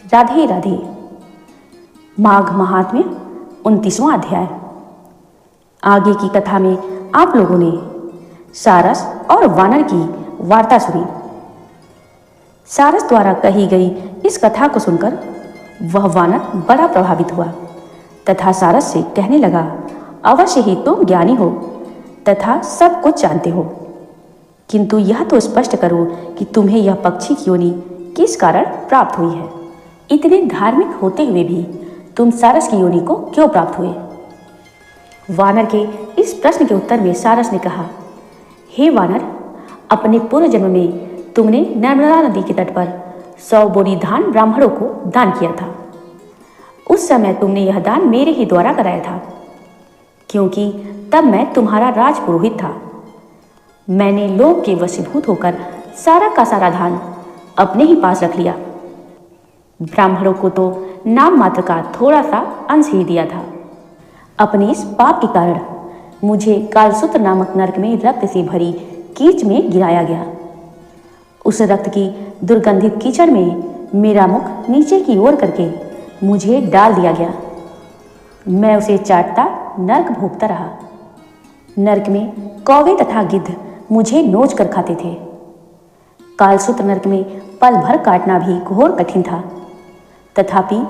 राधे राधे। माघ महात्म्य 29वां अध्याय। आगे की कथा में आप लोगों ने सारस और वानर की वार्ता सुनी। सारस द्वारा कही गई इस कथा को सुनकर वह वानर बड़ा प्रभावित हुआ तथा सारस से कहने लगा, अवश्य ही तुम ज्ञानी हो तथा सब कुछ जानते हो, किंतु यह तो स्पष्ट करो कि तुम्हें यह पक्षी की योनि किस कारण प्राप्त हुई है। इतने धार्मिक होते हुए भी तुम सारस की योनि को क्यों प्राप्त हुए। वानर के इस प्रश्न के उत्तर में सारस ने कहा, हे वानर, अपने पूर्व जन्म में तुमने नर्मदा नदी के तट पर 100 बोरी धान ब्राह्मणों को दान किया था। उस समय तुमने यह दान मेरे ही द्वारा कराया था, क्योंकि तब मैं तुम्हारा राजपुरोहित था। मैंने लोभ के वशीभूत होकर सारा का सारा धान अपने ही पास रख लिया। ब्राह्मणों को तो नाम मात्र का थोड़ा सा अंश ही दिया था। अपने इस पाप के कारण मुझे कालसूत्र नामक नरक में रक्त से भरी कीच में गिराया गया। उस रक्त की दुर्गंधित कीचड़ में मेरा मुख नीचे की ओर करके मुझे डाल दिया गया। मैं उसे चाटता नरक भोगता रहा। नरक में कौवे तथा गिद्ध मुझे नोच कर खाते थे। कालसूत्र नरक में पल भर काटना भी घोर कठिन था, तथापि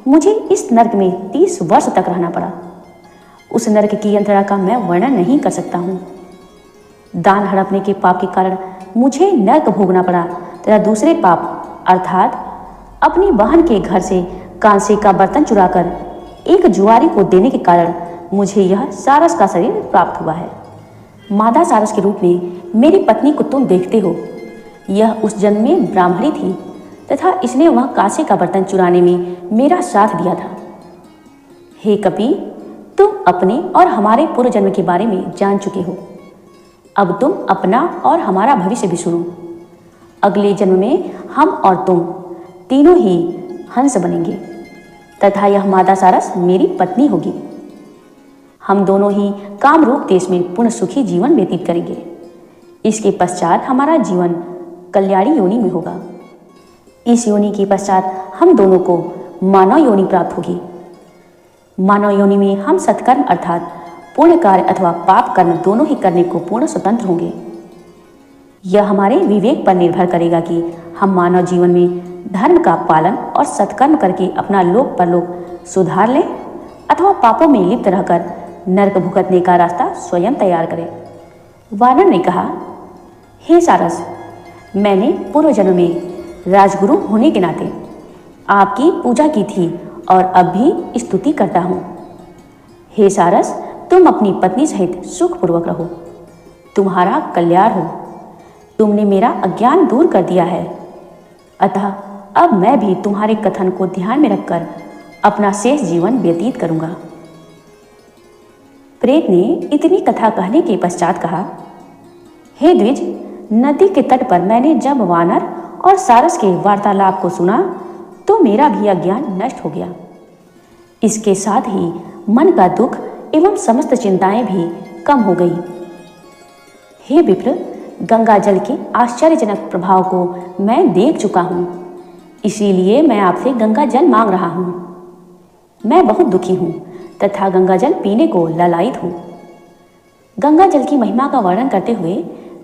मुझे इस नरक में 30 वर्ष तक रहना पड़ा। उस नरक की यंत्रणा का मैं वर्णन नहीं कर सकता हूँ। दान हड़पने के पाप के कारण मुझे नरक भोगना पड़ा तथा दूसरे पाप अर्थात अपनी बहन के घर से कांसे का बर्तन चुराकर एक जुआरी को देने के कारण मुझे यह सारस का शरीर प्राप्त हुआ है। मादा सारस के रूप में मेरी पत्नी को तुम देखते हो। यह उस जन्म में ब्राह्मणी थी तथा इसने वह कांसे का बर्तन चुराने में मेरा साथ दिया था। हे कपि, तुम अपने और हमारे पूर्व जन्म के बारे में जान चुके हो। अब तुम अपना और हमारा भविष्य भी सुनो। अगले जन्म में हम और तुम तीनों ही हंस बनेंगे तथा यह मादा सारस मेरी पत्नी होगी। हम दोनों ही कामरूप देश में पूर्ण सुखी जीवन व्यतीत करेंगे। इसके पश्चात हमारा जीवन कल्याणी योनि में होगा। इस योनि के पश्चात हम दोनों को मानव योनि प्राप्त होगी। मानव योनि में हम सत्कर्म अर्थात पुण्य कार्य अथवा पाप कर्म दोनों ही करने को पूर्ण स्वतंत्र होंगे। यह हमारे विवेक पर निर्भर करेगा कि हम मानव जीवन में धर्म का पालन और सत्कर्म करके अपना लोक परलोक सुधार लें अथवा पापों में लिप्त रहकर नरक भुगतने का रास्ता स्वयं तैयार करें। वानर ने कहा, हे सारस, मैंने पूर्व जन्म में राजगुरु होने के नाते आपकी पूजा की थी और अब भी स्तुति करता हूँ। हे सारस, तुम अपनी पत्नी सहित सुखपूर्वक रहो। तुम्हारा कल्याण हो। तुमने मेरा अज्ञान दूर कर दिया है, अतः अब मैं भी तुम्हारे कथन को ध्यान में रखकर अपना शेष जीवन व्यतीत करूंगा। प्रेत ने इतनी कथा कहने के पश्चात कहा, हे द्विज, नदी के तट पर मैंने जब वानर और सारस के वार्तालाप को सुना तो मेरा भी अज्ञान नष्ट हो गया। इसके साथ ही मन का दुख एवं समस्त चिंताएं भी कम हो गई। हे विप्र, गंगा जल के आश्चर्यजनक प्रभाव को मैं देख चुका हूँ, इसीलिए मैं आपसे गंगा जल मांग रहा हूँ। मैं बहुत दुखी हूँ तथा गंगा जल पीने को ललायित हूँ। गंगा जल की महिमा का वर्णन करते हुए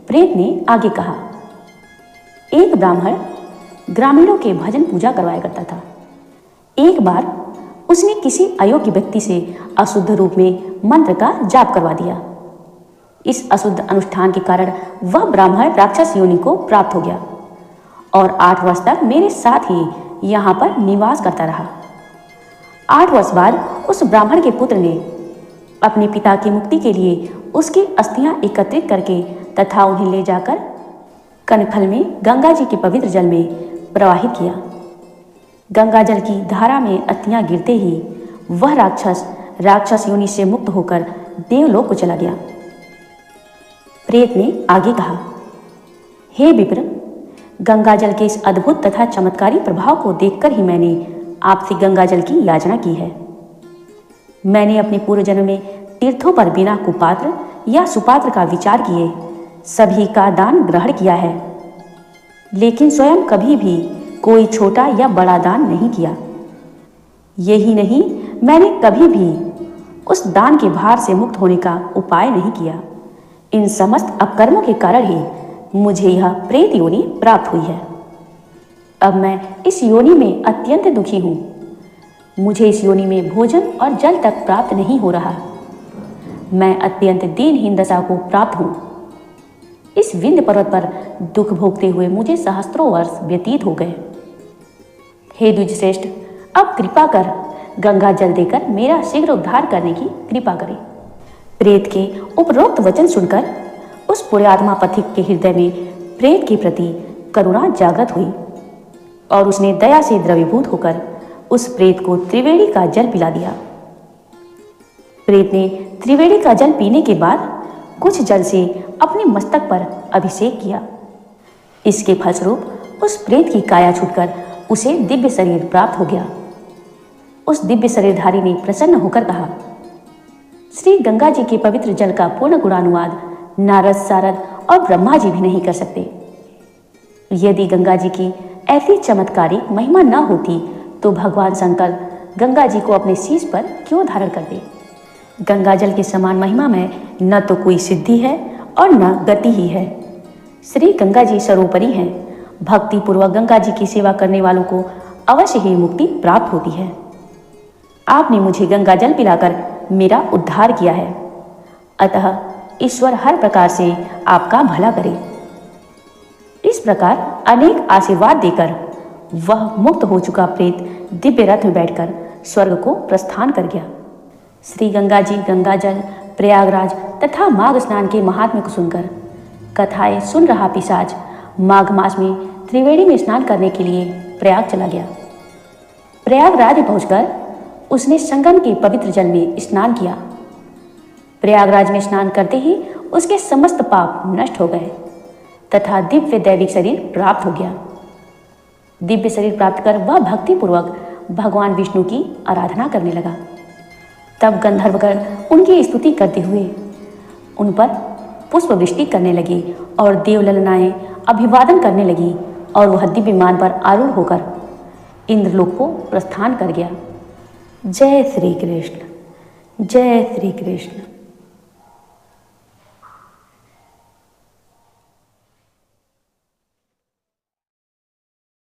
प्रेत ने आगे कहा, एक ब्राह्मण ग्रामीणों के भजन पूजा करवाया करता था। एक बार उसने किसी अयोग्य व्यक्ति से अशुद्ध रूप में मंत्र का जाप करवा दिया। इस अशुद्ध अनुष्ठान के कारण वह ब्राह्मण राक्षस योनि को प्राप्त हो गया और 8 वर्ष तक मेरे साथ ही यहाँ पर निवास करता रहा। 8 वर्ष बाद उस ब्राह्मण के पुत्र ने अपने पिता की मुक्ति के लिए उसकी अस्थियां एकत्रित करके तथा उन्हें ले जाकर कनखल में गंगा जी के पवित्र जल में प्रवाहित किया। गंगा जल की धारा में अस्थियां गिरते ही वह राक्षस योनि से मुक्त होकर देवलोक को चला गया। प्रेत ने आगे कहा, हे विप्र, गंगा जल के इस अद्भुत तथा चमत्कारी प्रभाव को देखकर ही मैंने आपसे गंगा जल की याचना की है। मैंने अपने पूर्व जन्म में तीर्थों पर बिना कुपात्र या सुपात्र का विचार किए सभी का दान ग्रहण किया है, लेकिन स्वयं कभी भी कोई छोटा या बड़ा दान नहीं किया। यही नहीं, मैंने कभी भी उस दान के भार से मुक्त होने का उपाय नहीं किया। इन समस्त अपकर्मों के कारण ही मुझे यह प्रेत योनि प्राप्त हुई है। अब मैं इस योनि में अत्यंत दुखी हूँ। मुझे इस योनि में भोजन और जल तक प्राप्त नहीं हो रहा। मैं अत्यंत दीनहीन दशा को प्राप्त हूँ। इस विंध्य पर्वत पर दुख भोगते हुए मुझे सहस्त्रों वर्ष व्यतीत हो गए। हे द्विजश्रेष्ठ, अब कृपा कर गंगा जल देकर मेरा शीघ्र उद्धार करने की कृपा करें। प्रेत के उपरोक्त वचन सुनकर उस पुण्यात्मा पथिक के हृदय में प्रेत के प्रति करुणा जागृत हुई और उसने दया से द्रवीभूत होकर उस प्रेत को त्रिवेणी का जल पिला दिया। प्रेत ने त्रिवेणी का जल पीने के बाद कुछ जल से अपने मस्तक पर अभिषेक किया। इसके फलस्वरूप उस प्रेत की काया छूटकर उसे दिव्य शरीर प्राप्त हो गया। उस दिव्य शरीरधारी ने प्रसन्न होकर कहा, श्री गंगा जी के पवित्र जल का पूर्ण गुणानुवाद नारद, सारद और ब्रह्मा जी भी नहीं कर सकते। यदि गंगा जी की ऐसी चमत्कारिक महिमा न होती तो भगवान शंकर गंगा जी को अपने शीश पर क्यों धारण करते। गंगा जल के समान महिमा में न तो कोई सिद्धि है और न गति ही है। श्री गंगा जी सर्वोपरि हैं। भक्ति पूर्वक गंगा जी की सेवा करने वालों को अवश्य ही मुक्ति प्राप्त होती है। आपने मुझे गंगा जल पिलाकर मेरा उद्धार किया है, अतः ईश्वर हर प्रकार से आपका भला करे। इस प्रकार अनेक आशीर्वाद देकर वह मुक्त हो चुका प्रेत दिव्य रथ में बैठकर स्वर्ग को प्रस्थान कर गया। श्री गंगा जी गंगा जल, प्रयागराज तथा माघ स्नान के महात्म्य को सुनकर कथाएं सुन रहा पिशाच माघ मास में त्रिवेणी में स्नान करने के लिए प्रयाग चला गया। प्रयागराज पहुंचकर उसने संगम के पवित्र जल में स्नान किया। प्रयागराज में स्नान करते ही उसके समस्त पाप नष्ट हो गए तथा दिव्य दैविक शरीर प्राप्त हो गया। दिव्य शरीर प्राप्त कर वह भक्तिपूर्वक भगवान विष्णु की आराधना करने लगा। तब गंधर्वगण उनकी स्तुति करते हुए उन पर पुष्पवृष्टि करने लगी और देवललनाएं अभिवादन करने लगी और वह दिव्य विमान पर आरूढ़ होकर इंद्रलोक को प्रस्थान कर गया। जय श्री कृष्ण, जय श्री कृष्ण।